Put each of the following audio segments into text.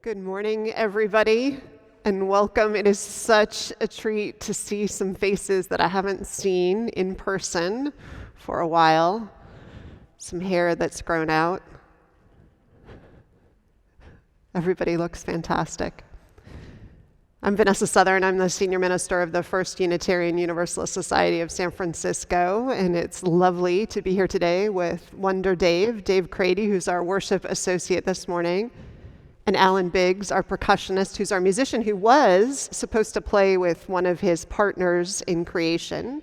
Good morning, everybody, and welcome. It is such a treat to see some faces that I haven't seen in person for a while. Some hair that's grown out. Everybody looks fantastic. I'm Vanessa Southern. I'm the senior minister of the First Unitarian Universalist Society of San Francisco, and it's lovely to be here today with Wonder Dave Crady, who's our worship associate this morning, and Alan Biggs, our percussionist, who's our musician, who was supposed to play with one of his partners in creation,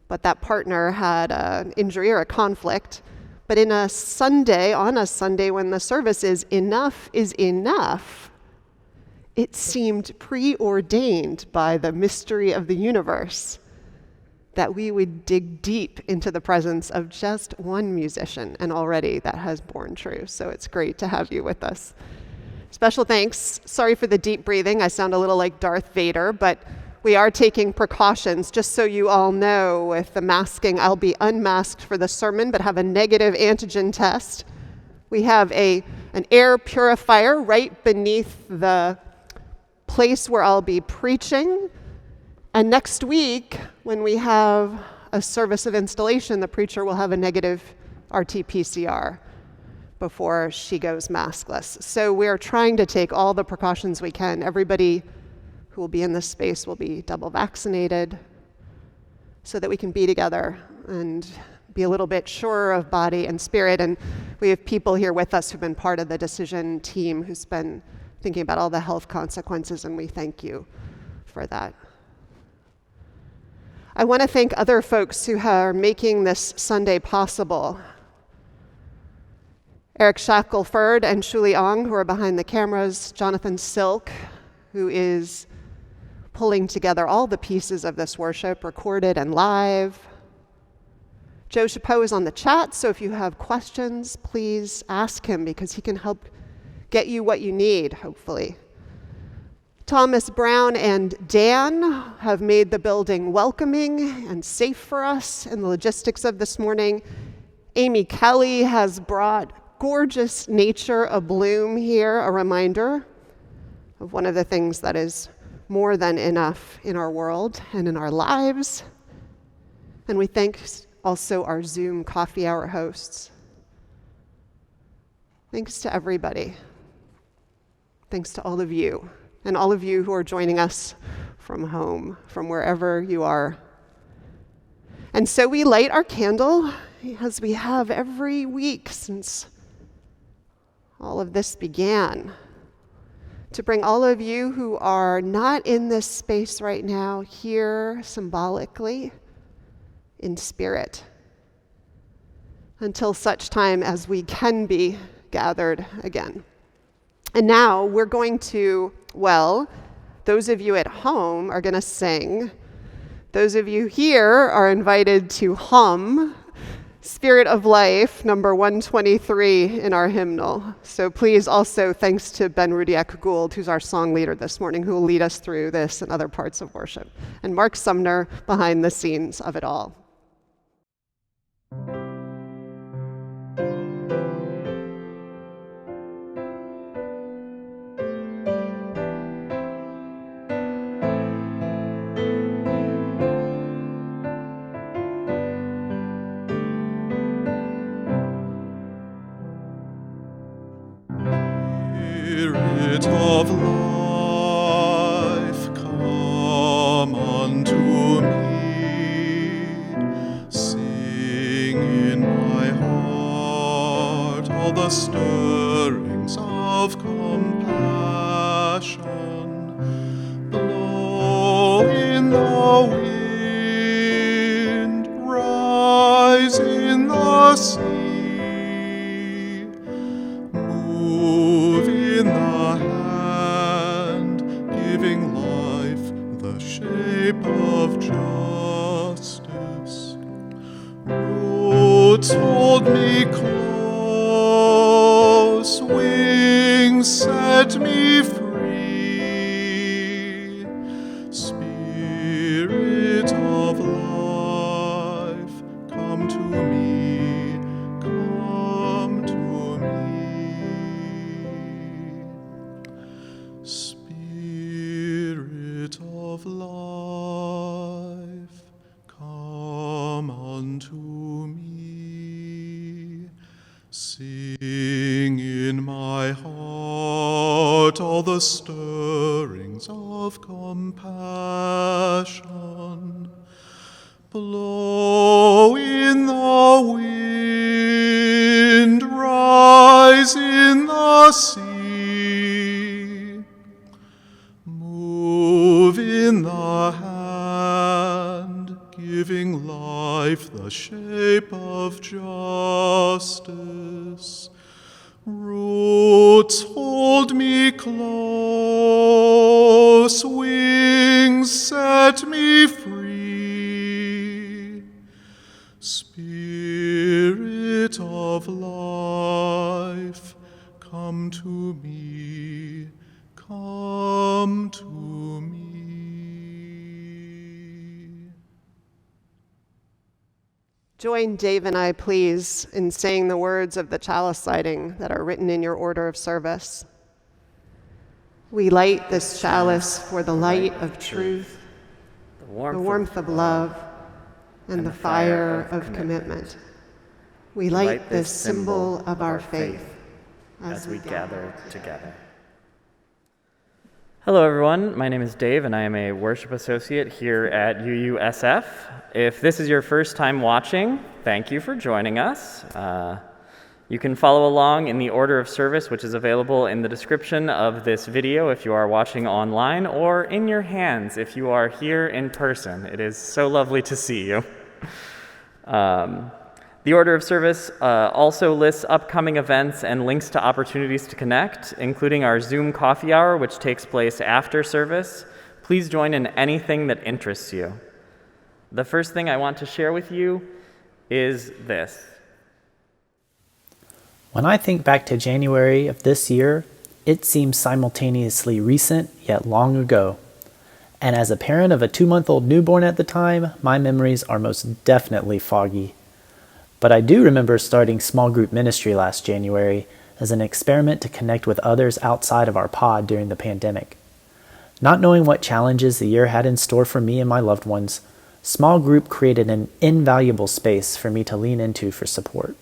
but that partner had an injury or a conflict. But on a Sunday when the service is enough, it seemed preordained by the mystery of the universe that we would dig deep into the presence of just one musician, and already that has borne true. So it's great to have you with us. Special thanks. Sorry for the deep breathing. I sound a little like Darth Vader, but we are taking precautions. Just so you all know, with the masking, I'll be unmasked for the sermon, but have a negative antigen test. We have an air purifier right beneath the place where I'll be preaching. And next week, when we have a service of installation, the preacher will have a negative RT-PCR before she goes maskless. So we're trying to take all the precautions we can. Everybody who will be in this space will be double vaccinated so that we can be together and be a little bit surer of body and spirit. And we have people here with us who've been part of the decision team who's been thinking about all the health consequences, and we thank you for that. I want to thank other folks who are making this Sunday possible. Eric Shackelford and Shulee Ong, who are behind the cameras, Jonathan Silk, who is pulling together all the pieces of this worship, recorded and live. Joe Chapot is on the chat, so if you have questions, please ask him because he can help get you what you need, hopefully. Thomas Brown and Dan have made the building welcoming and safe for us in the logistics of this morning. Amy Kelly has brought gorgeous nature abloom here, a reminder of one of the things that is more than enough in our world and in our lives. And we thank also our Zoom coffee hour hosts. Thanks to everybody. Thanks to all of you, and all of you who are joining us from home, from wherever you are. And so we light our candle, as we have every week since all of this began, to bring all of you who are not in this space right now here symbolically in spirit until such time as we can be gathered again. And now we're going to, those of you at home are going to sing. Those of you here are invited to hum Spirit of Life, number 123 in our hymnal. So please also, thanks to Ben Rudiak-Gould, who's our song leader this morning, who will lead us through this and other parts of worship. And Mark Sumner behind the scenes of it all. Spirit of life, come unto me. Sing in my heart all the stirrings of compassion. Blow in the wind, rise in the sea. Of justice, roots hold me close, wings set me free. Spirit of life, come to me, come to me. out all the stirrings of compassion. Blow in the wind, rise in the sea, move in the hand, giving life the shape of justice. Roots hold me close, wings set me free. Spirit of life, come to me, come to me. Join Dave and I, please, in saying the words of the chalice lighting that are written in your order of service. We light this chalice for the light of truth, the warmth of love, and the fire of commitment. We light this symbol of our faith as we gather together. Hello everyone, my name is Dave and I am a worship associate here at UUSF. If this is your first time watching, thank you for joining us. You can follow along in the order of service, which is available in the description of this video if you are watching online, or in your hands if you are here in person. It is so lovely to see you. The order of service also lists upcoming events and links to opportunities to connect, including our Zoom coffee hour, which takes place after service. Please join in anything that interests you. The first thing I want to share with you is this. When I think back to January of this year, it seems simultaneously recent yet long ago. And as a parent of a 2-month-old newborn at the time, my memories are most definitely foggy. But I do remember starting small group ministry last January as an experiment to connect with others outside of our pod during the pandemic. Not knowing what challenges the year had in store for me and my loved ones, small group created an invaluable space for me to lean into for support.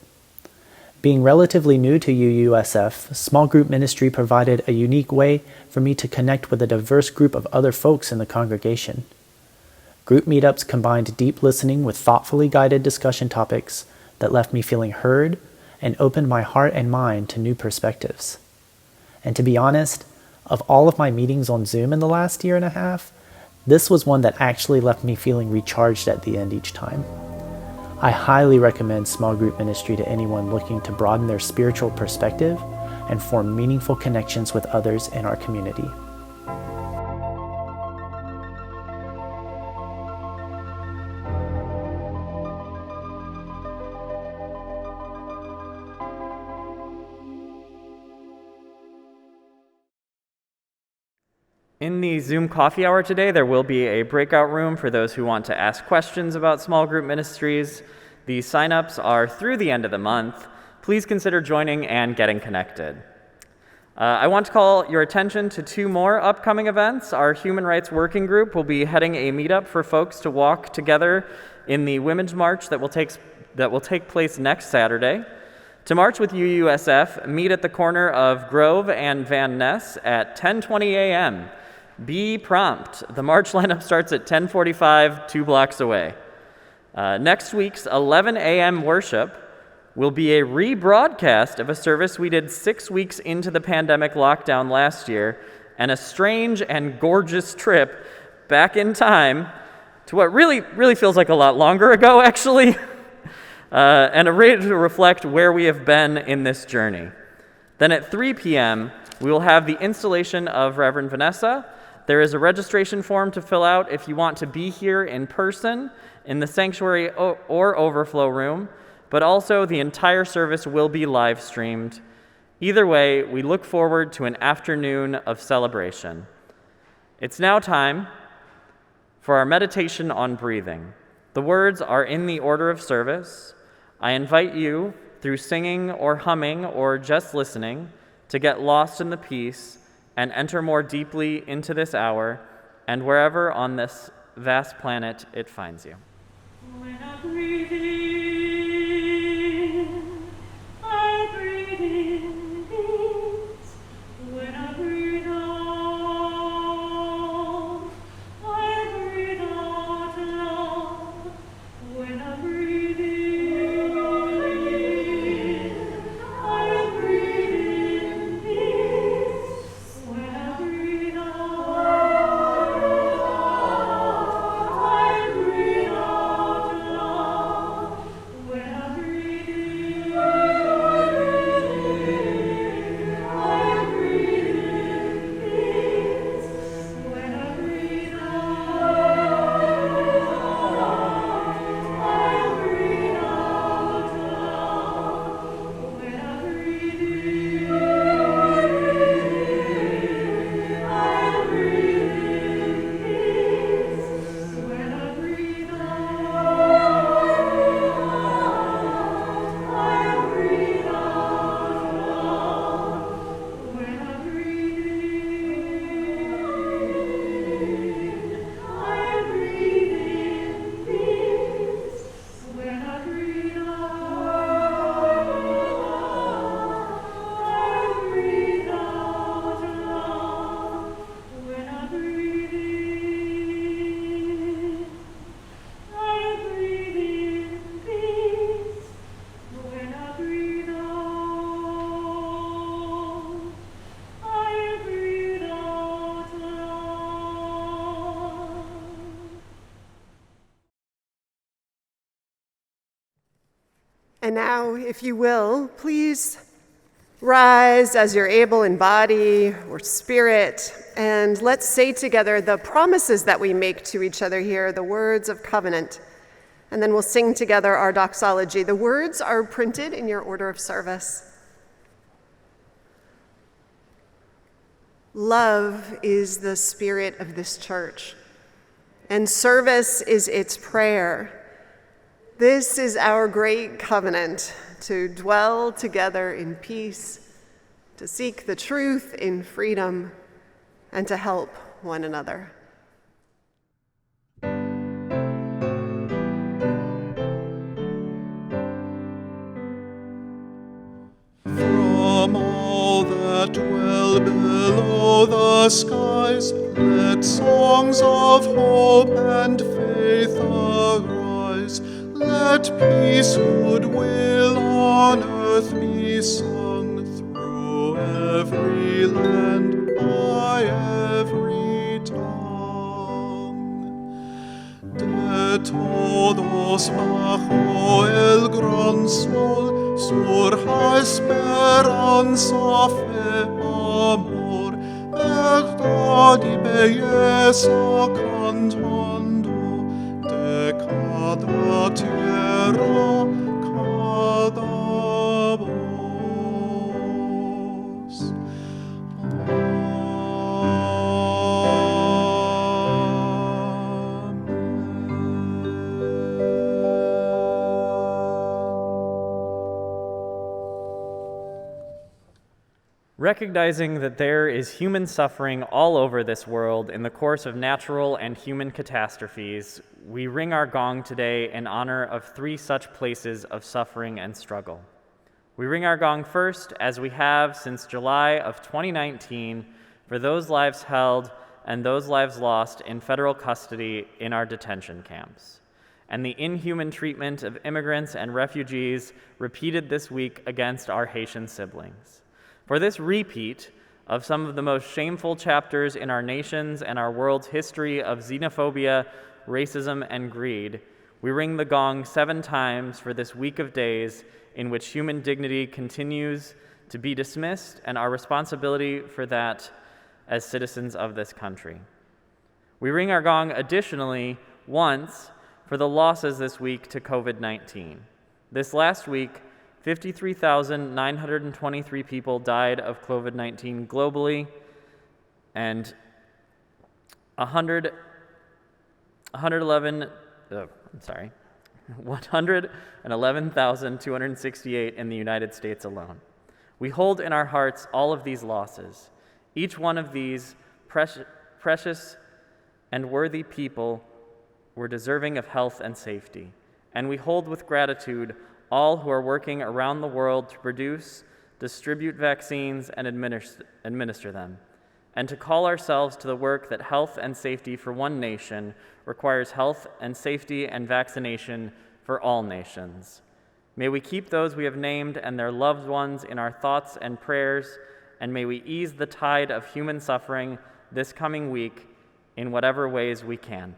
Being relatively new to UUSF, small group ministry provided a unique way for me to connect with a diverse group of other folks in the congregation. Group meetups combined deep listening with thoughtfully guided discussion topics that left me feeling heard and opened my heart and mind to new perspectives. And to be honest, of all of my meetings on Zoom in the last year and a half, this was one that actually left me feeling recharged at the end each time. I highly recommend small group ministry to anyone looking to broaden their spiritual perspective and form meaningful connections with others in our community. In the Zoom coffee hour today, there will be a breakout room for those who want to ask questions about small group ministries. The signups are through the end of the month. Please consider joining and getting connected. I want to call your attention to 2 more upcoming events. Our Human Rights Working Group will be heading a meetup for folks to walk together in the Women's March that will take place next Saturday. To march with UUSF, meet at the corner of Grove and Van Ness at 10:20 a.m. Be prompt. The march lineup starts at 10:45, 2 blocks away. Next week's 11 a.m. worship will be a rebroadcast of a service we did 6 weeks into the pandemic lockdown last year, and a strange and gorgeous trip back in time to what really feels like a lot longer ago, actually, and a way to reflect where we have been in this journey. Then at 3 p.m., we will have the installation of Reverend Vanessa. There is a registration form to fill out if you want to be here in person in the sanctuary or overflow room, but also the entire service will be live streamed. Either way, we look forward to an afternoon of celebration. It's now time for our meditation on breathing. The words are in the order of service. I invite you, through singing or humming or just listening, to get lost in the peace and enter more deeply into this hour and wherever on this vast planet it finds you. When I breathe in, I breathe in peace. When I breathe And now, if you will, please rise as you're able in body or spirit, and let's say together the promises that we make to each other here, the words of covenant. And then we'll sing together our doxology. The words are printed in your order of service. Love is the spirit of this church, and service is its prayer. This is our great covenant, to dwell together in peace, to seek the truth in freedom, and to help one another. From all that dwell below the skies, let songs of hope and faith arise. Let peace, goodwill on earth be sung through every land, by every tongue. De todos bajo el gran sol surja esperanza, fe, amor, verdad y belleza cantando de cada tierra, cada voz. Recognizing that there is human suffering all over this world in the course of natural and human catastrophes, we ring our gong today in honor of 3 such places of suffering and struggle. We ring our gong first, as we have since July of 2019, for those lives held and those lives lost in federal custody in our detention camps, and the inhuman treatment of immigrants and refugees repeated this week against our Haitian siblings. For this repeat of some of the most shameful chapters in our nation's and our world's history of xenophobia, racism, and greed, we ring the gong 7 times for this week of days in which human dignity continues to be dismissed and our responsibility for that as citizens of this country. We ring our gong additionally once for the losses this week to COVID-19. This last week, 53,923 people died of COVID-19 globally, and 111,268 in the United States alone. We hold in our hearts all of these losses. Each one of these precious and worthy people were deserving of health and safety, and we hold with gratitude all who are working around the world to produce, distribute vaccines, and administer them, and to call ourselves to the work that health and safety for one nation requires health and safety and vaccination for all nations. May we keep those we have named and their loved ones in our thoughts and prayers, and may we ease the tide of human suffering this coming week in whatever ways we can.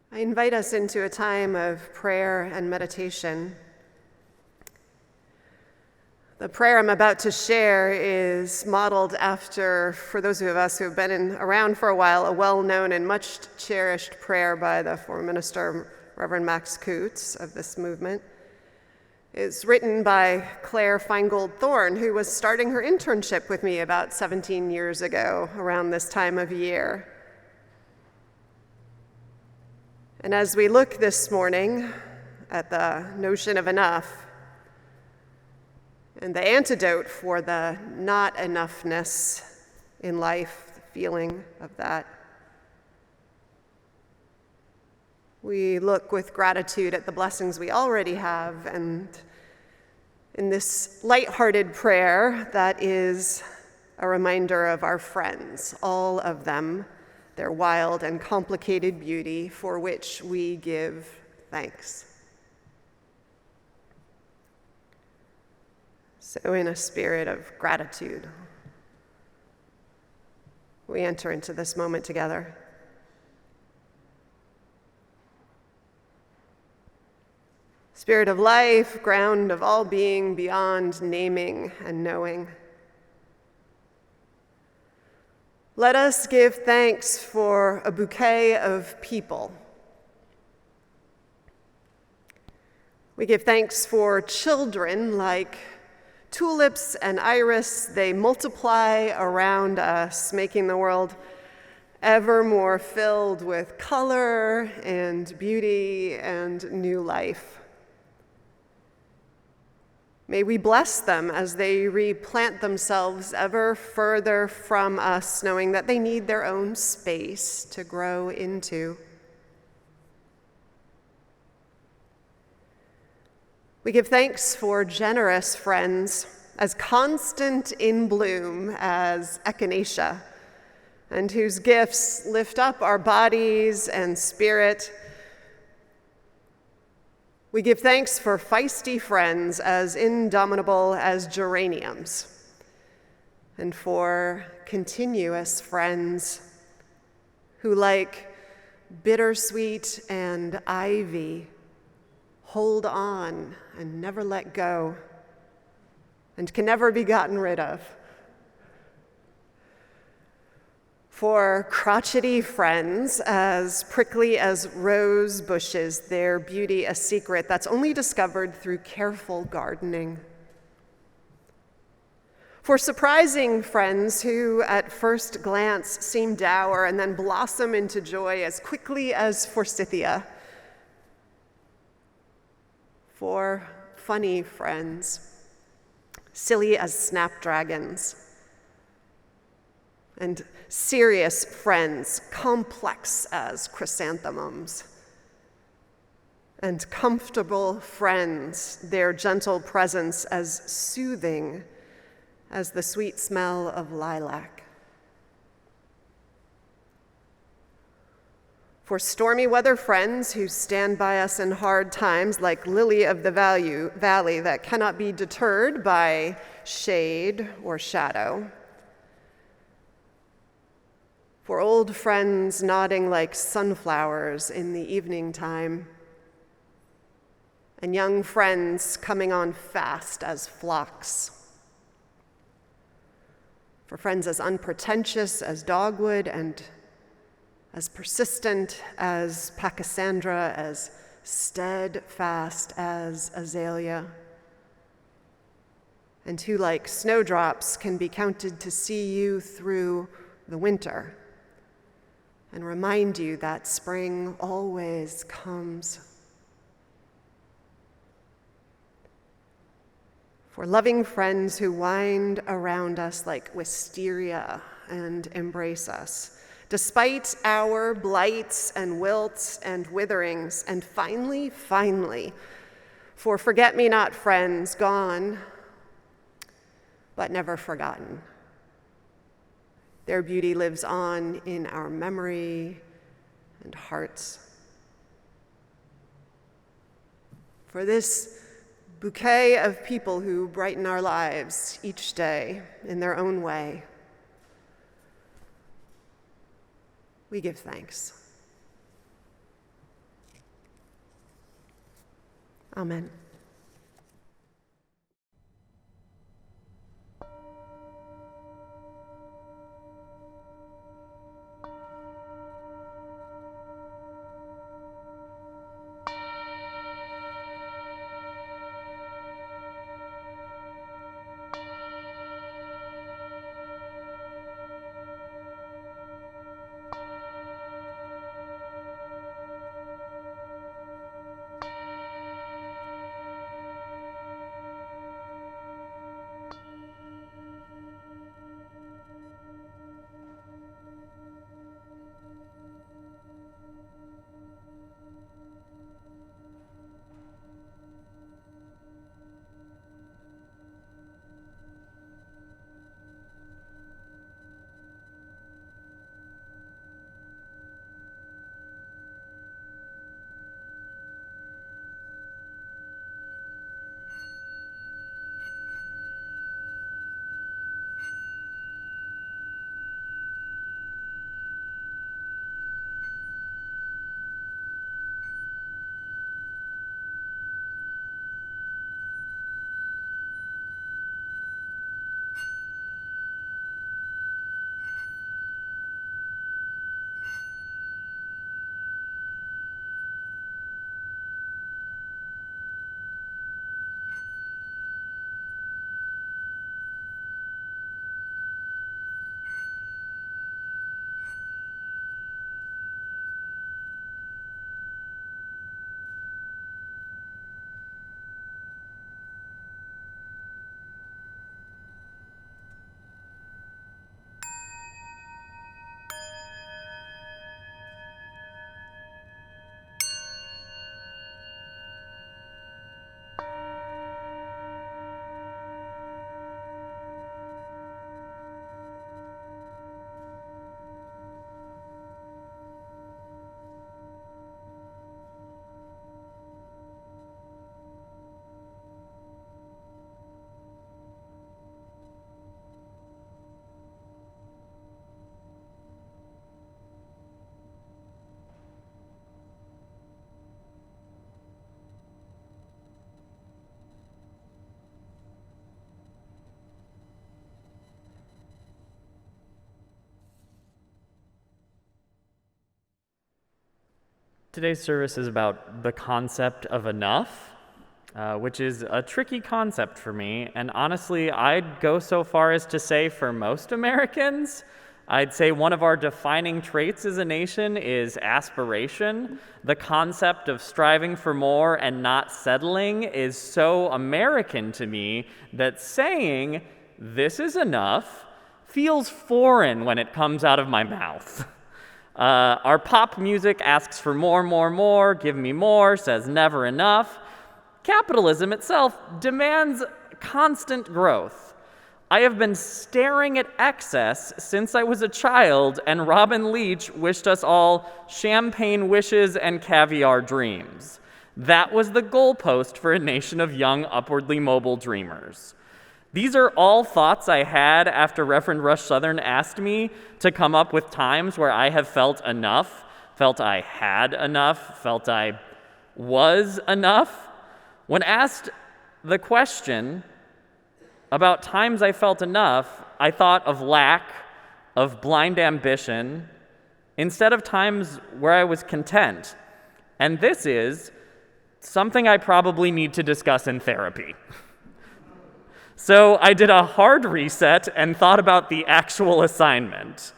I invite us into a time of prayer and meditation. The prayer I'm about to share is modeled after, for those of us who have been around for a while, a well-known and much cherished prayer by the former minister, Reverend Max Coots, of this movement. It's written by Claire Feingold Thorne, who was starting her internship with me about 17 years ago, around this time of year. And as we look this morning at the notion of enough, and the antidote for the not enoughness in life, the feeling of that, we look with gratitude at the blessings we already have, and in this lighthearted prayer that is a reminder of our friends, all of them, their wild and complicated beauty, for which we give thanks. So in a spirit of gratitude, we enter into this moment together. Spirit of life, ground of all being beyond naming and knowing. Let us give thanks for a bouquet of people. We give thanks for children like tulips and iris. They multiply around us, making the world ever more filled with color and beauty and new life. May we bless them as they replant themselves ever further from us, knowing that they need their own space to grow into. We give thanks for generous friends, as constant in bloom as echinacea, and whose gifts lift up our bodies and spirit. We give thanks for feisty friends, as indomitable as geraniums, and for continuous friends who, like bittersweet and ivy, hold on and never let go, and can never be gotten rid of. For crotchety friends, as prickly as rose bushes, their beauty a secret that's only discovered through careful gardening. For surprising friends who at first glance seem dour and then blossom into joy as quickly as forsythia. For funny friends, silly as snapdragons, and serious friends, complex as chrysanthemums, and comfortable friends, their gentle presence as soothing as the sweet smell of lilac. For stormy weather friends who stand by us in hard times, like lily of the valley that cannot be deterred by shade or shadow. For old friends nodding like sunflowers in the evening time, and young friends coming on fast as flocks. For friends as unpretentious as dogwood and as persistent as pachysandra, as steadfast as azalea, and who, like snowdrops, can be counted to see you through the winter and remind you that spring always comes. For loving friends who wind around us like wisteria and embrace us, despite our blights and wilts and witherings. And finally, for forget-me-not friends, gone but never forgotten. Their beauty lives on in our memory and hearts. For this bouquet of people who brighten our lives each day in their own way, we give thanks. Amen. Today's service is about the concept of enough, which is a tricky concept for me. And honestly, I'd go so far as to say for most Americans, I'd say one of our defining traits as a nation is aspiration. The concept of striving for more and not settling is so American to me that saying, "this is enough," feels foreign when it comes out of my mouth. Our pop music asks for more, more, more, give me more, says never enough. Capitalism itself demands constant growth. I have been staring at excess since I was a child, and Robin Leach wished us all champagne wishes and caviar dreams. That was the goalpost for a nation of young, upwardly mobile dreamers. These are all thoughts I had after Reverend Rush Southern asked me to come up with times where I have felt enough, felt I had enough, felt I was enough. When asked the question about times I felt enough, I thought of lack, of blind ambition, instead of times where I was content. And this is something I probably need to discuss in therapy. So I did a hard reset and thought about the actual assignment.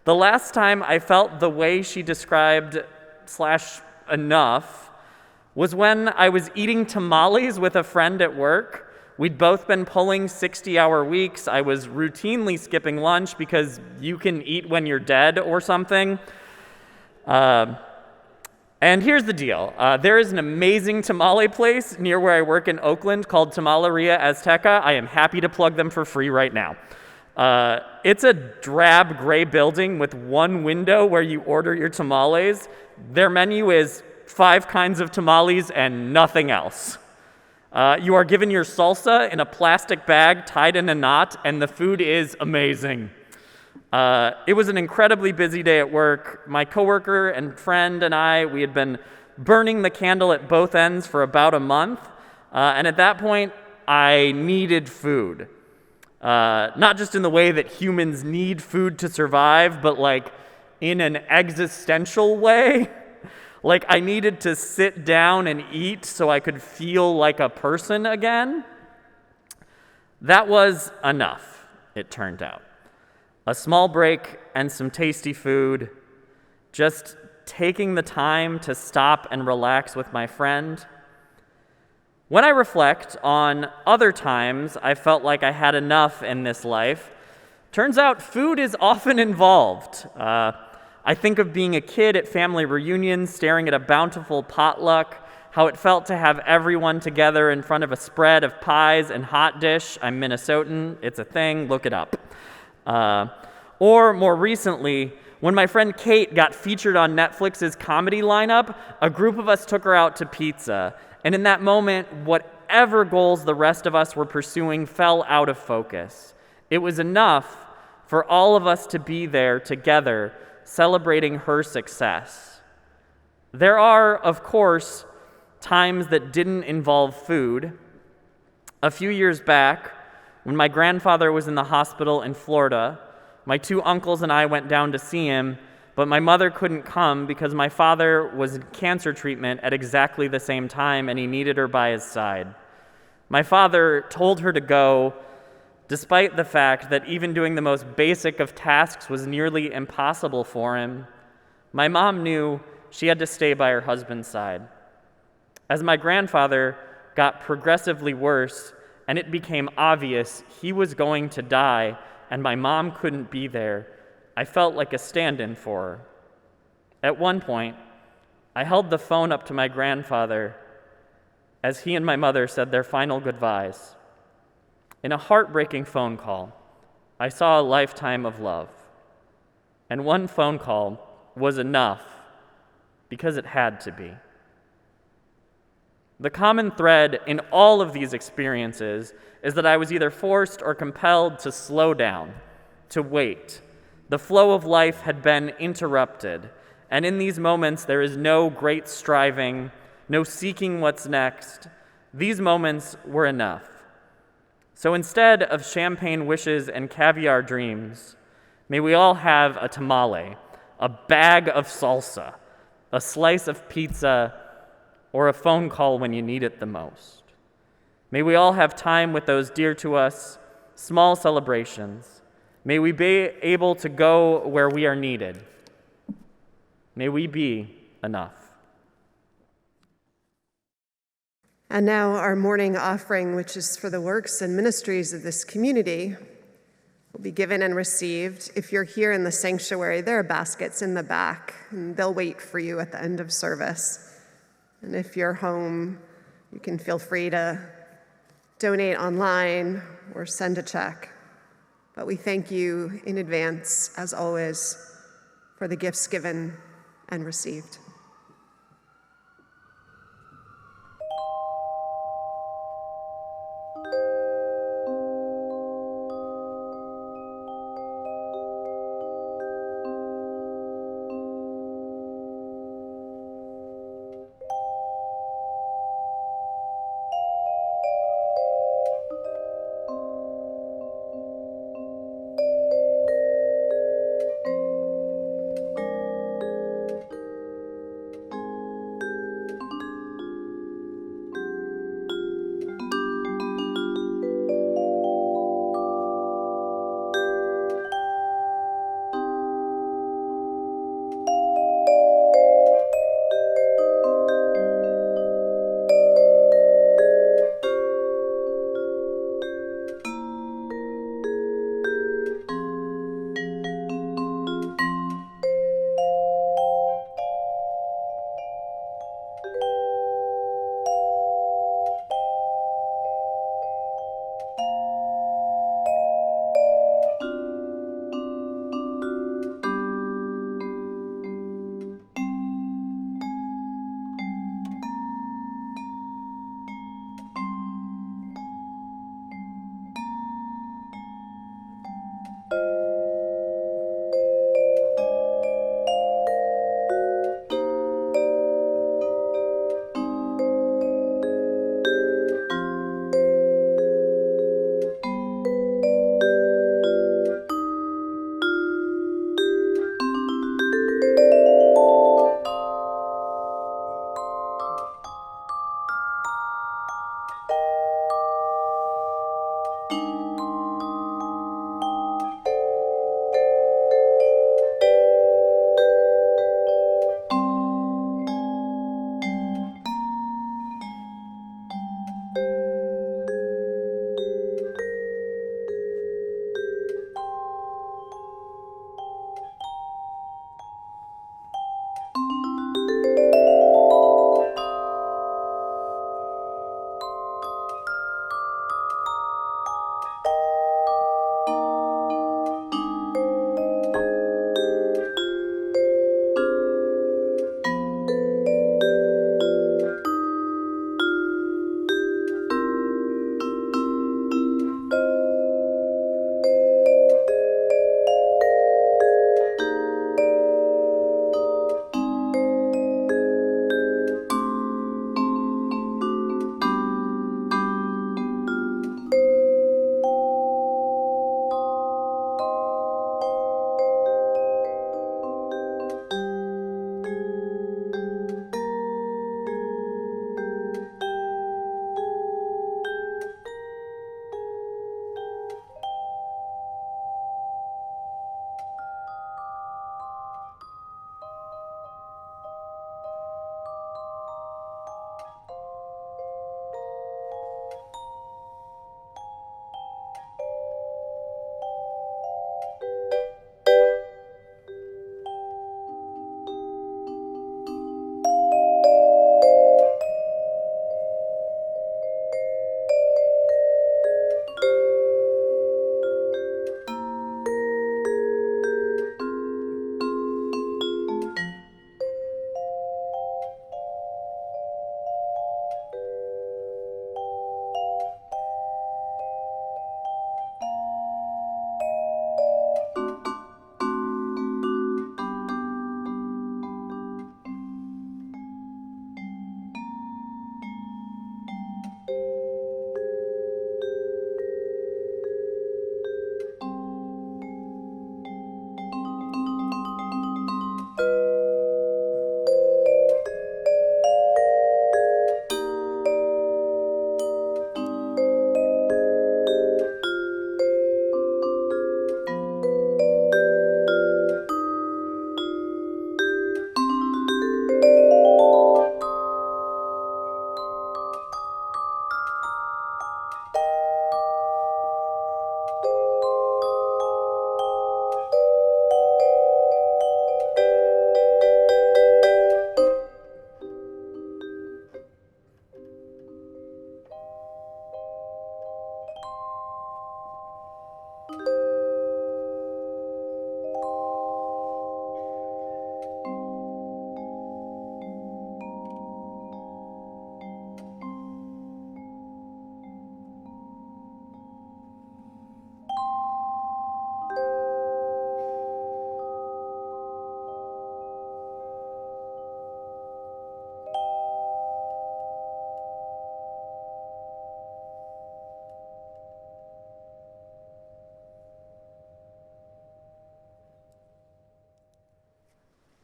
The last time I felt the way she described / enough was when I was eating tamales with a friend at work. We'd both been pulling 60-hour weeks. I was routinely skipping lunch because you can eat when you're dead or something. And here's the deal. There is an amazing tamale place near where I work in Oakland called Tamaleria Azteca. I am happy to plug them for free right now. It's a drab gray building with one window where you order your tamales. Their menu is 5 kinds of tamales and nothing else. You are given your salsa in a plastic bag tied in a knot, and the food is amazing. It was an incredibly busy day at work. My coworker and friend and I, we had been burning the candle at both ends for about a month. And at that point, I needed food. Not just in the way that humans need food to survive, but like in an existential way. Like I needed to sit down and eat so I could feel like a person again. That was enough, it turned out. A small break and some tasty food, just taking the time to stop and relax with my friend. When I reflect on other times I felt like I had enough in this life, turns out food is often involved. I think of being a kid at family reunions, staring at a bountiful potluck, how it felt to have everyone together in front of a spread of pies and hot dish. I'm Minnesotan, it's a thing, look it up. Or more recently, when my friend Kate got featured on Netflix's comedy lineup, a group of us took her out to pizza. And in that moment, whatever goals the rest of us were pursuing fell out of focus. It was enough for all of us to be there together, celebrating her success. There are, of course, times that didn't involve food. A few years back, when my grandfather was in the hospital in Florida, my 2 uncles and I went down to see him, but my mother couldn't come because my father was in cancer treatment at exactly the same time and he needed her by his side. My father told her to go, despite the fact that even doing the most basic of tasks was nearly impossible for him. My mom knew she had to stay by her husband's side. As my grandfather got progressively worse and it became obvious he was going to die and my mom couldn't be there, I felt like a stand-in for her. At one point, I held the phone up to my grandfather as he and my mother said their final goodbyes. In a heartbreaking phone call, I saw a lifetime of love. And one phone call was enough because it had to be. The common thread in all of these experiences is that I was either forced or compelled to slow down, to wait. The flow of life had been interrupted, and in these moments there is no great striving, no seeking what's next. These moments were enough. So instead of champagne wishes and caviar dreams, may we all have a tamale, a bag of salsa, a slice of pizza, or a phone call when you need it the most. May we all have time with those dear to us, small celebrations. May we be able to go where we are needed. May we be enough. And now our morning offering, which is for the works and ministries of this community, will be given and received. If you're here in the sanctuary, there are baskets in the back, and they'll wait for you at the end of service. And if you're home, you can feel free to donate online or send a check. But we thank you in advance, as always, for the gifts given and received.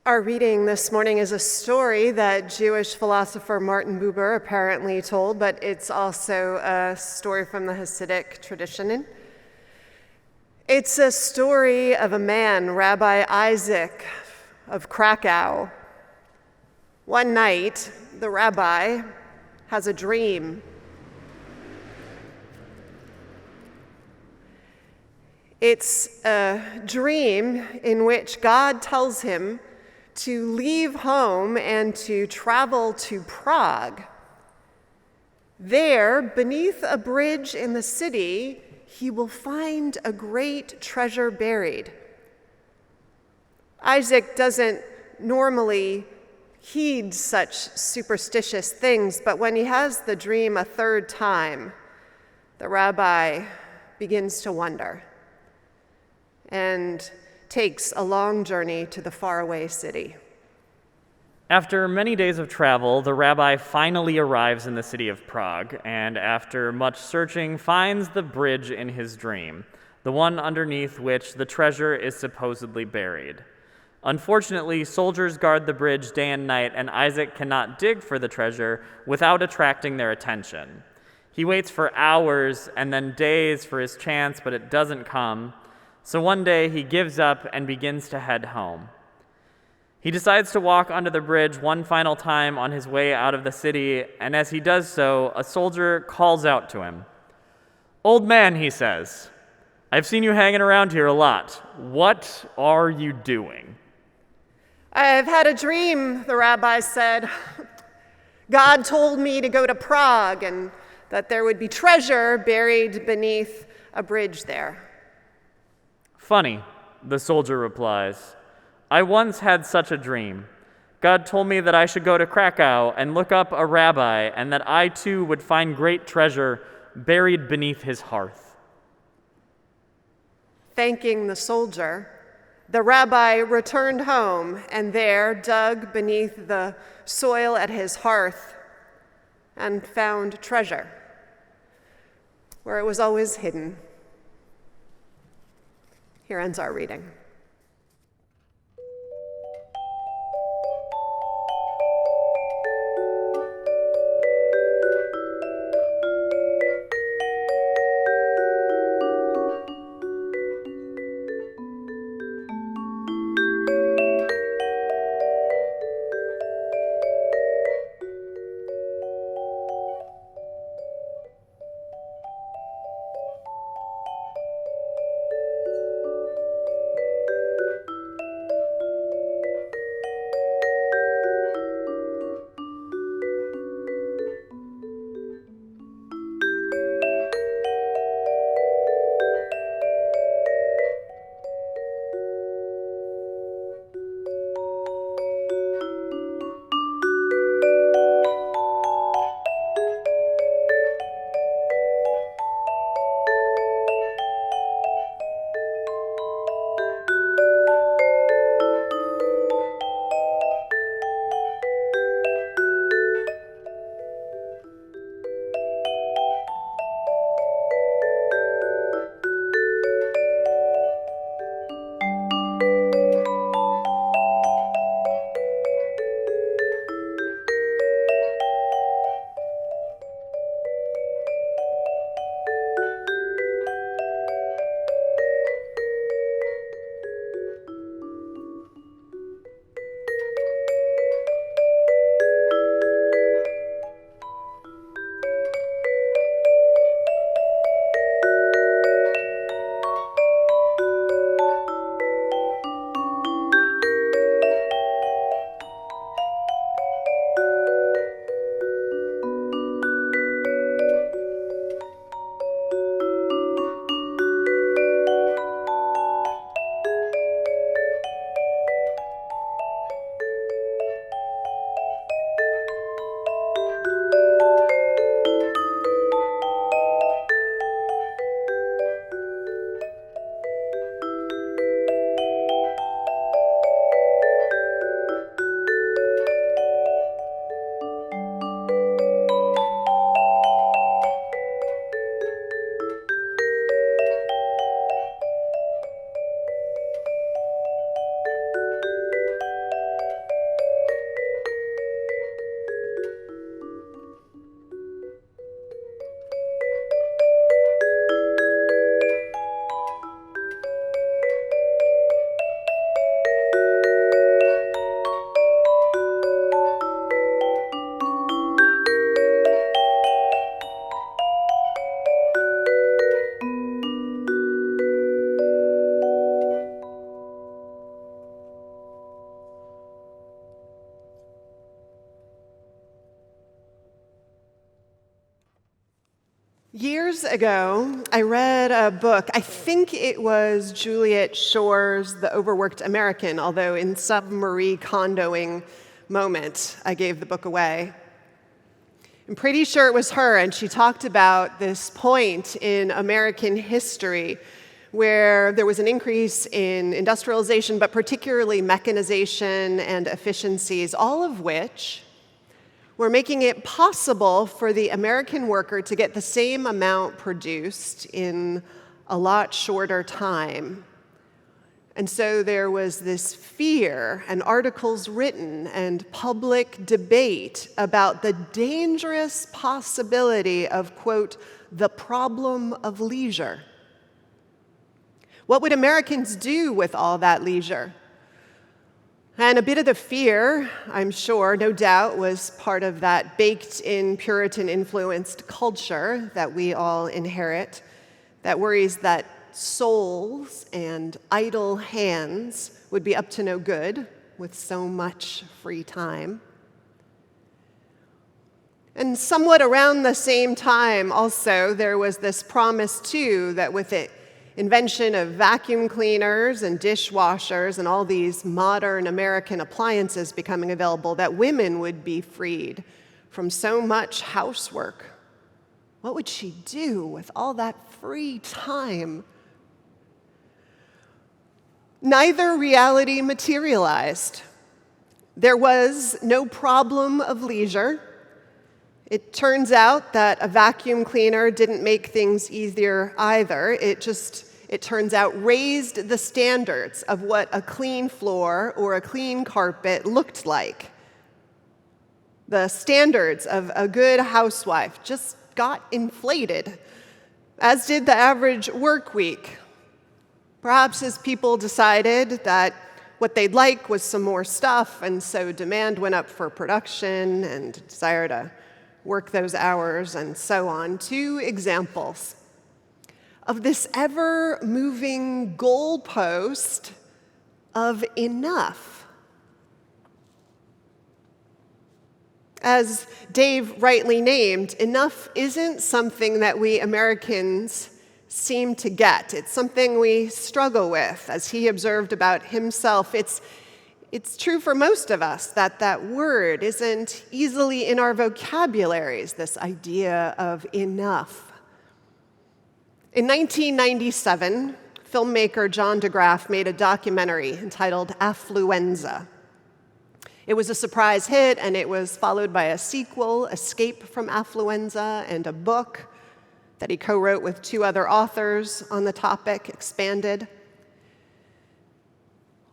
Our reading this morning is a story that Jewish philosopher Martin Buber apparently told, but it's also a story from the Hasidic tradition. It's a story of a man, Rabbi Isaac of Krakow. One night, the rabbi has a dream. It's a dream in which God tells him to leave home and to travel to Prague. There, beneath a bridge in the city, he will find a great treasure buried. Isaac doesn't normally heed such superstitious things, but when he has the dream a third time, the rabbi begins to wonder and takes a long journey to the faraway city. After many days of travel, the rabbi finally arrives in the city of Prague, and after much searching, finds the bridge in his dream, the one underneath which the treasure is supposedly buried. Unfortunately, soldiers guard the bridge day and night, and Isaac cannot dig for the treasure without attracting their attention. He waits for hours and then days for his chance, but it doesn't come. So one day he gives up and begins to head home. He decides to walk under the bridge one final time on his way out of the city, and as he does so, a soldier calls out to him. "Old man," he says, "I've seen you hanging around here a lot. What are you doing?" "I've had a dream," the rabbi said. "God told me to go to Prague and that there would be treasure buried beneath a bridge there." "Funny," the soldier replies. "I once had such a dream. God told me that I should go to Krakow and look up a rabbi, and that I too would find great treasure buried beneath his hearth." Thanking the soldier, the rabbi returned home and there dug beneath the soil at his hearth and found treasure where it was always hidden. Here ends our reading. Years ago, I read a book. I think it was Juliet Shore's The Overworked American, although in some Marie Kondoing moment, I gave the book away. I'm pretty sure it was her, and she talked about this point in American history where there was an increase in industrialization, but particularly mechanization and efficiencies, all of which were making it possible for the American worker to get the same amount produced in a lot shorter time. And so there was this fear and articles written and public debate about the dangerous possibility of, quote, the problem of leisure. What would Americans do with all that leisure? And a bit of the fear, I'm sure, no doubt, was part of that baked-in Puritan-influenced culture that we all inherit, that worries that souls and idle hands would be up to no good with so much free time. And somewhat around the same time, also, there was this promise, too, that with the invention of vacuum cleaners and dishwashers and all these modern American appliances becoming available, that women would be freed from so much housework. What would she do with all that free time? Neither reality materialized. There was no problem of leisure. It turns out that a vacuum cleaner didn't make things easier either. It turns out, raised the standards of what a clean floor or a clean carpet looked like. The standards of a good housewife just got inflated, as did the average work week. Perhaps as people decided that what they'd like was some more stuff, and so demand went up for production and desire to work those hours and so on. 2 examples of this ever-moving goalpost of enough. As Dave rightly named, enough isn't something that we Americans seem to get. It's something we struggle with, as he observed about himself. It's true for most of us that word isn't easily in our vocabularies, this idea of enough. In 1997, filmmaker John DeGraff made a documentary entitled Affluenza. It was a surprise hit, and it was followed by a sequel, Escape from Affluenza, and a book that he co-wrote with 2 other authors on the topic, Expanded.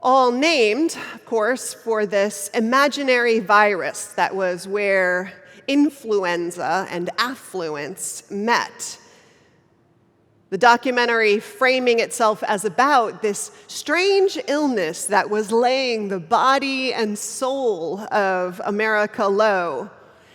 All named, of course, for this imaginary virus that was where influenza and affluence met. The documentary framing itself as about this strange illness that was laying the body and soul of America low.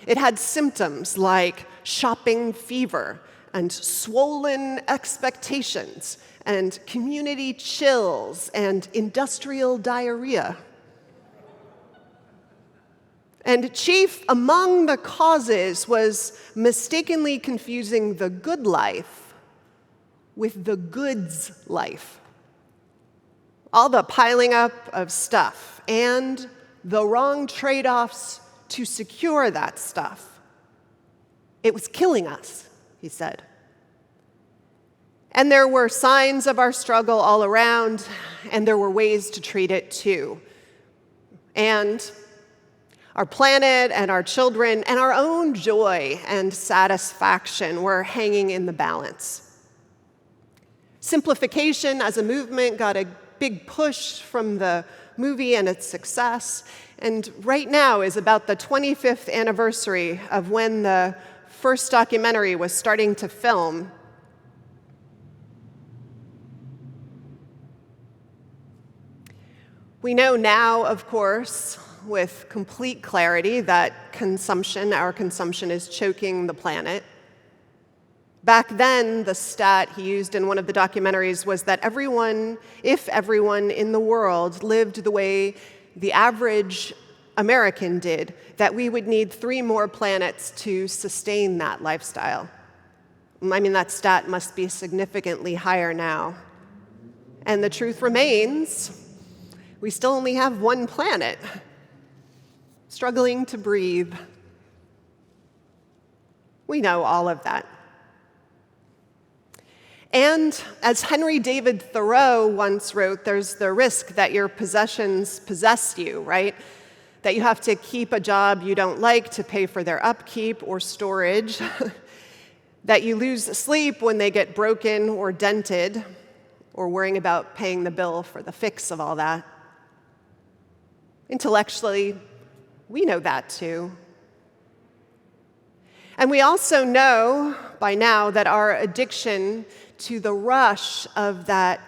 It had symptoms like shopping fever and swollen expectations and community chills and industrial diarrhea. And chief among the causes was mistakenly confusing the good life with the goods life. All the piling up of stuff and the wrong trade-offs to secure that stuff. It was killing us, he said. And there were signs of our struggle all around, and there were ways to treat it too. And our planet and our children and our own joy and satisfaction were hanging in the balance. Simplification as a movement got a big push from the movie and its success, and right now is about the 25th anniversary of when the first documentary was starting to film. We know now, of course, with complete clarity that our consumption is choking the planet. Back then, the stat he used in one of the documentaries was that if everyone in the world lived the way the average American did, that we would need 3 more planets to sustain that lifestyle. I mean, that stat must be significantly higher now. And the truth remains, we still only have one planet, struggling to breathe. We know all of that. And as Henry David Thoreau once wrote, there's the risk that your possessions possess you, right? That you have to keep a job you don't like to pay for their upkeep or storage, that you lose sleep when they get broken or dented, or worrying about paying the bill for the fix of all that. Intellectually, we know that too. And we also know by now that our addiction to the rush of that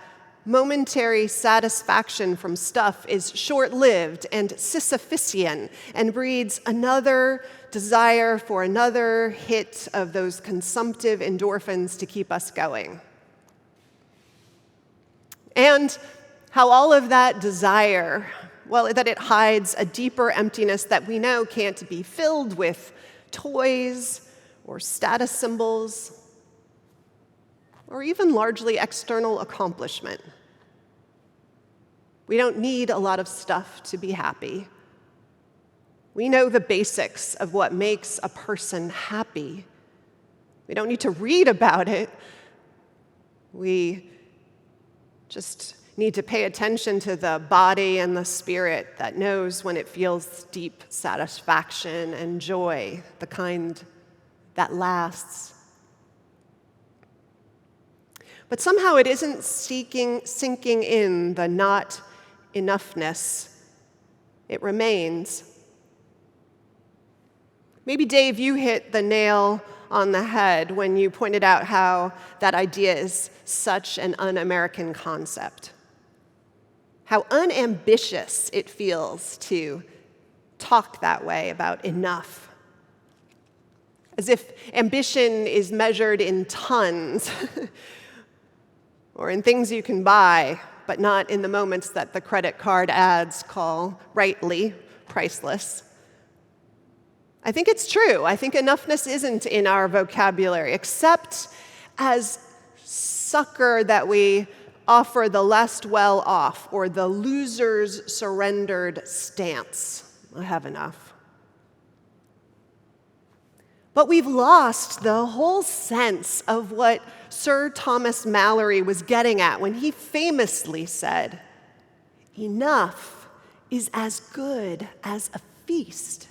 momentary satisfaction from stuff is short-lived and Sisyphean and breeds another desire for another hit of those consumptive endorphins to keep us going. And how all of that desire, well, that it hides a deeper emptiness that we know can't be filled with toys or status symbols or even largely external accomplishment. We don't need a lot of stuff to be happy. We know the basics of what makes a person happy. We don't need to read about it. We just need to pay attention to the body and the spirit that knows when it feels deep satisfaction and joy, the kind that lasts. But somehow it isn't sinking in the not enoughness. It remains. Maybe, Dave, you hit the nail on the head when you pointed out how that idea is such an un-American concept. How unambitious it feels to talk that way about enough. As if ambition is measured in tons or in things you can buy, but not in the moments that the credit card ads call, rightly, priceless. I think it's true. I think enoughness isn't in our vocabulary, except as succor that we offer the less well-off or the loser's surrendered stance. I have enough. But we've lost the whole sense of what Sir Thomas Malory was getting at when he famously said, "Enough is as good as a feast."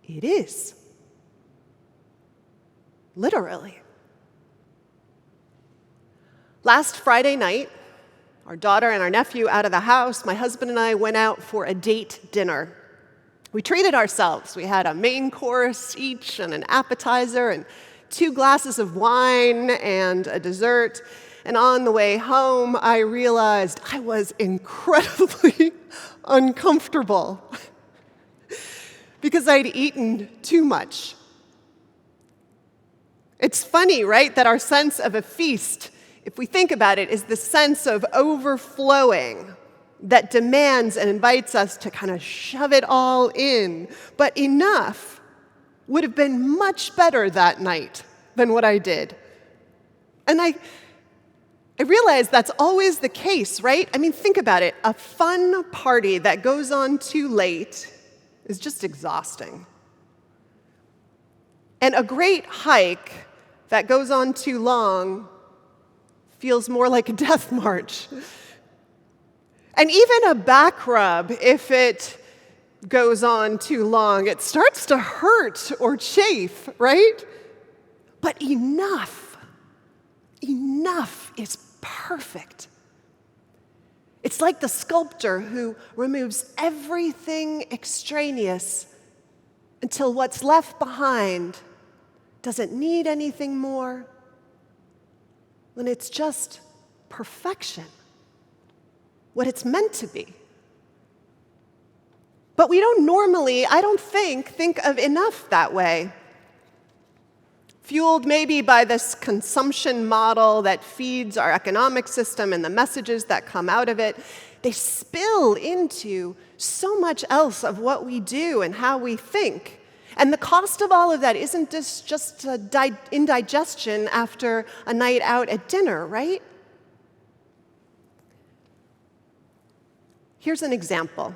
It is. Literally. Last Friday night, our daughter and our nephew out of the house, my husband and I went out for a date dinner. We treated ourselves. We had a main course each and an appetizer and 2 glasses of wine and a dessert. And on the way home, I realized I was incredibly uncomfortable because I'd eaten too much. It's funny, right, that our sense of a feast, if we think about it, is the sense of overflowing that demands and invites us to kind of shove it all in. But enough would have been much better that night than what I did. And I realize that's always the case, right? I mean, think about it. A fun party that goes on too late is just exhausting. And a great hike that goes on too long feels more like a death march. And even a back rub, if it goes on too long, it starts to hurt or chafe, right? But enough is perfect. It's like the sculptor who removes everything extraneous until what's left behind doesn't need anything more, when it's just perfection, what it's meant to be. But we don't normally, I don't think of enough that way. Fueled maybe by this consumption model that feeds our economic system and the messages that come out of it, they spill into so much else of what we do and how we think. And the cost of all of that isn't just indigestion after a night out at dinner, right? Here's an example.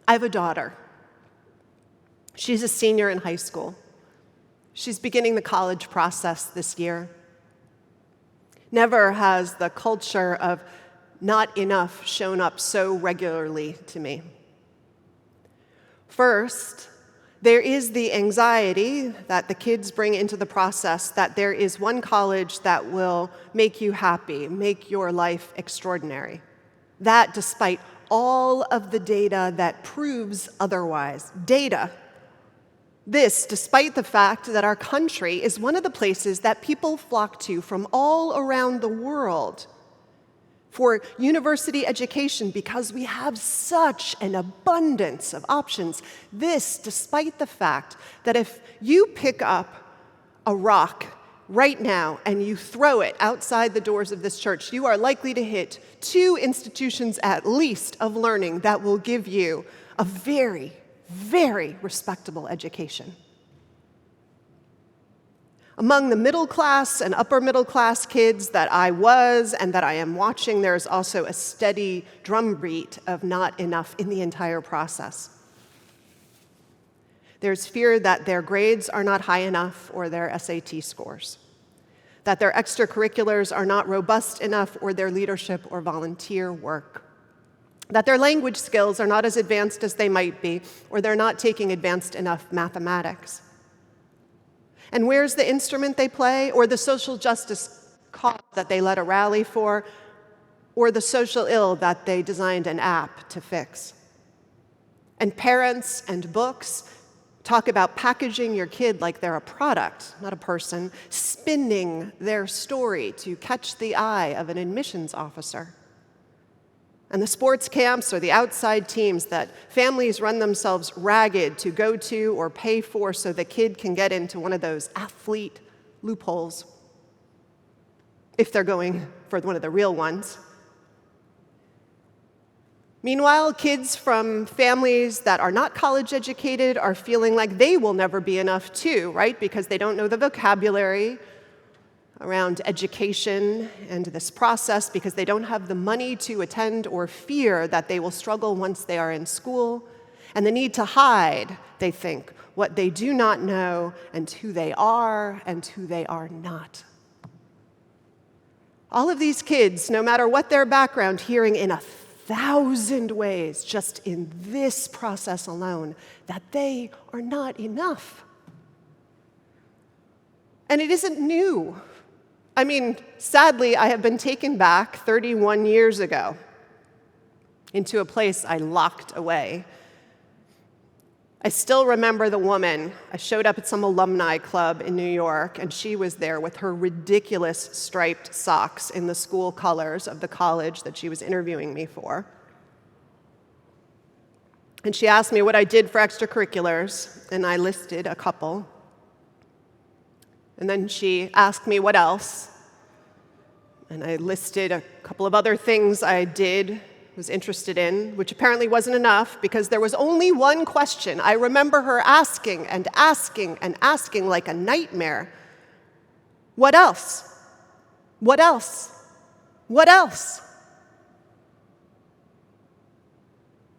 I have a daughter. She's a senior in high school. She's beginning the college process this year. Never has the culture of not enough shown up so regularly to me. First, there is the anxiety that the kids bring into the process that there is one college that will make you happy, make your life extraordinary. That despite all of the data that proves otherwise. Data. This despite the fact that our country is one of the places that people flock to from all around the world for university education because we have such an abundance of options. This despite the fact that if you pick up a rock right now and you throw it outside the doors of this church, you are likely to hit 2 institutions at least of learning that will give you a very, very respectable education. Among the middle class and upper middle class kids that I was and that I am watching, there's also a steady drumbeat of not enough in the entire process. There's fear that their grades are not high enough or their SAT scores, that their extracurriculars are not robust enough or their leadership or volunteer work, that their language skills are not as advanced as they might be, or they're not taking advanced enough mathematics. And where's the instrument they play, or the social justice cause that they led a rally for, or the social ill that they designed an app to fix? And parents and books talk about packaging your kid like they're a product, not a person, spinning their story to catch the eye of an admissions officer. And the sports camps or the outside teams that families run themselves ragged to go to or pay for so the kid can get into one of those athlete loopholes, if they're going for one of the real ones. Meanwhile, kids from families that are not college educated are feeling like they will never be enough too, right? Because they don't know the vocabulary around education and this process, because they don't have the money to attend or fear that they will struggle once they are in school, and the need to hide, they think, what they do not know and who they are not. All of these kids, no matter what their background, hearing in 1,000 ways, just in this process alone, that they are not enough. And it isn't new. I mean, sadly, I have been taken back 31 years ago into a place I locked away. I still remember the woman. I showed up at some alumni club in New York, and she was there with her ridiculous striped socks in the school colors of the college that she was interviewing me for. And she asked me what I did for extracurriculars, and I listed a couple. And then she asked me what else, and I listed a couple of other things I was interested in, which apparently wasn't enough because there was only one question. I remember her asking and asking and asking like a nightmare. What else? What else? What else?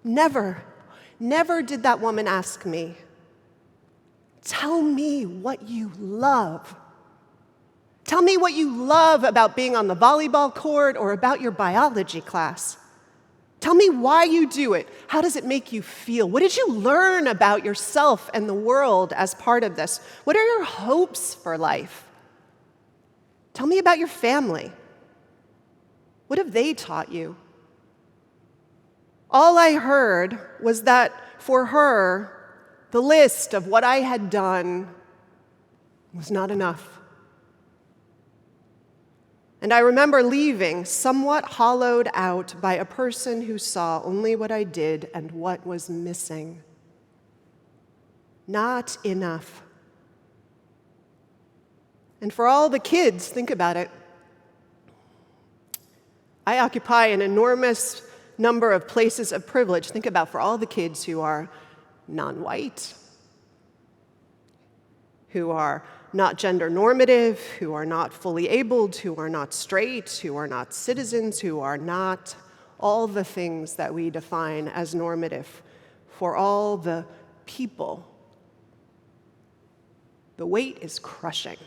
Never did that woman ask me, tell me what you love. Tell me what you love about being on the volleyball court or about your biology class. Tell me why you do it. How does it make you feel? What did you learn about yourself and the world as part of this? What are your hopes for life? Tell me about your family. What have they taught you? All I heard was that for her, the list of what I had done was not enough. And I remember leaving somewhat hollowed out by a person who saw only what I did and what was missing. Not enough. And for all the kids, think about it. I occupy an enormous number of places of privilege. Think about for all the kids who are non-white, who are not gender normative, who are not fully abled, who are not straight, who are not citizens, who are not all the things that we define as normative. For all the people, the weight is crushing.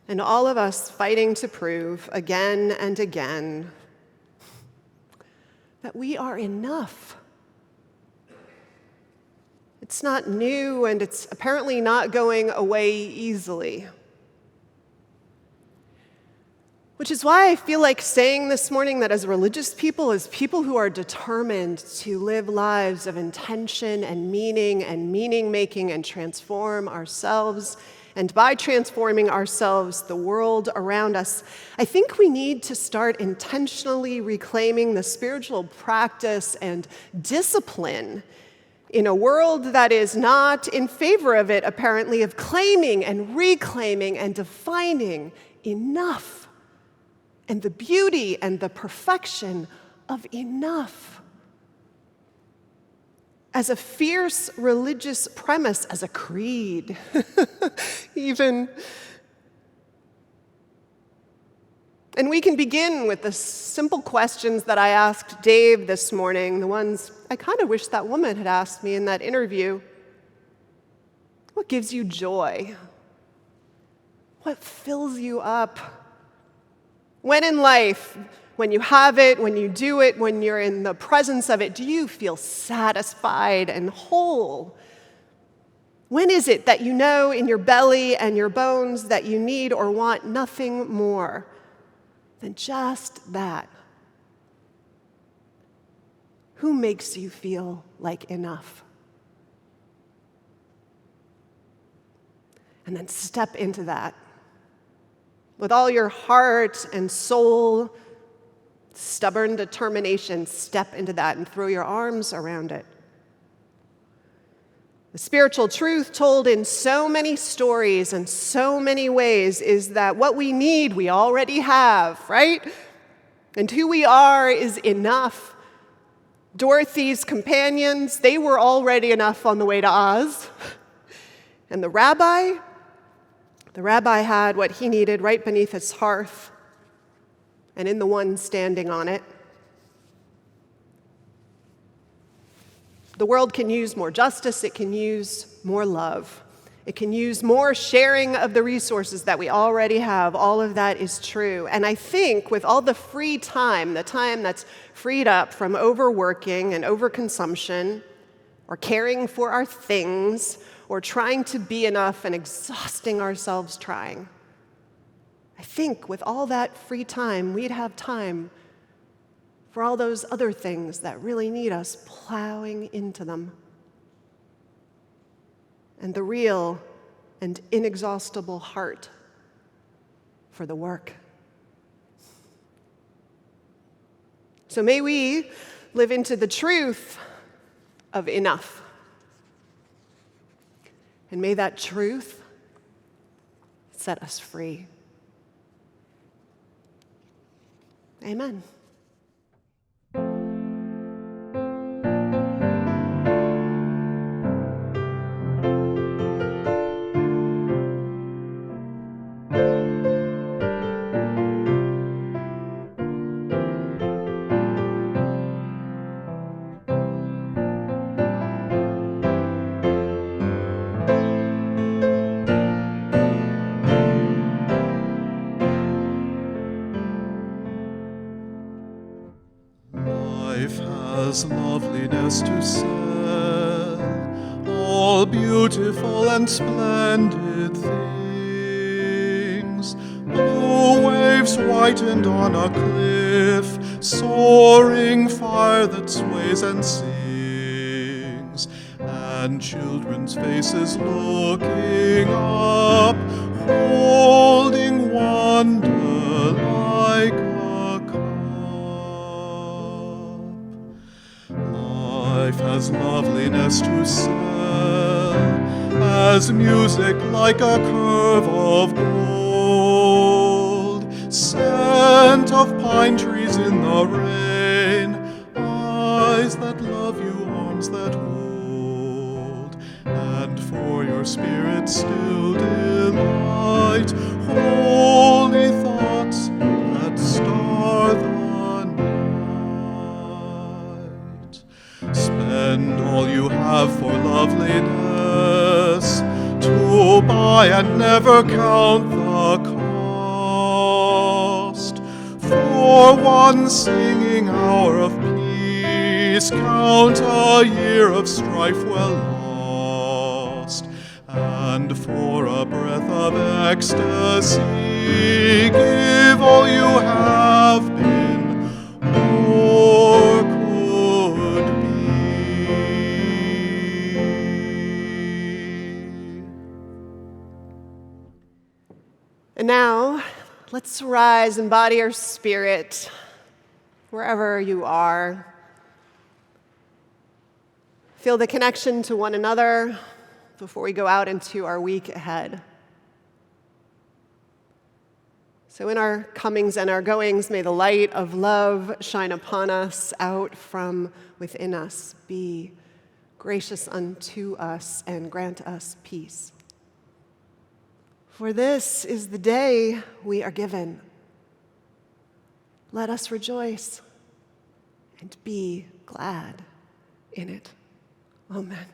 And all of us fighting to prove again and again that we are enough. It's not new, and it's apparently not going away easily. Which is why I feel like saying this morning that as religious people, as people who are determined to live lives of intention and meaning-making and transform ourselves, and by transforming ourselves, the world around us, I think we need to start intentionally reclaiming the spiritual practice and discipline in a world that is not in favor of it, apparently, of claiming and reclaiming and defining enough and the beauty and the perfection of enough as a fierce religious premise, as a creed, even. And we can begin with the simple questions that I asked Dave this morning, the ones I kind of wish that woman had asked me in that interview. What gives you joy? What fills you up? When in life, when you have it, when you do it, when you're in the presence of it, do you feel satisfied and whole? When is it that you know in your belly and your bones that you need or want nothing more than just that? Who makes you feel like enough? And then step into that. With all your heart and soul, stubborn determination, step into that and throw your arms around it. The spiritual truth told in so many stories and so many ways is that what we need, we already have, right? And who we are is enough. Dorothy's companions, they were already enough on the way to Oz. And the rabbi had what he needed right beneath his hearth and in the one standing on it. The world can use more justice, it can use more love. It can use more sharing of the resources that we already have. All of that is true. And I think with all the free time, the time that's freed up from overworking and overconsumption, or caring for our things, or trying to be enough and exhausting ourselves trying, I think with all that free time, we'd have time for all those other things that really need us plowing into them. And the real and inexhaustible heart for the work. So may we live into the truth of enough. And may that truth set us free. Amen. Loveliness to sell, all beautiful and splendid things. Blue waves whitened on a cliff, soaring fire that sways and sings, and children's faces looking up, holding wonder like a cup. Life has loveliness to sell, as music like a curve of gold. scent of pine trees in the rain, eyes that love you, arms that hold, and for your spirit still delight, holy thoughts that star the night. Spend all you have for loveliness, to buy and never count the cost. For one singing hour of peace, count a year of strife well lost. And for a breath of ecstasy, give all you have been or could be. And now, let's rise and body our spirit wherever you are. Feel the connection to one another before we go out into our week ahead. So in our comings and our goings, may the light of love shine upon us out from within us. Be gracious unto us and grant us peace. For this is the day we are given. Let us rejoice and be glad in it. Amen.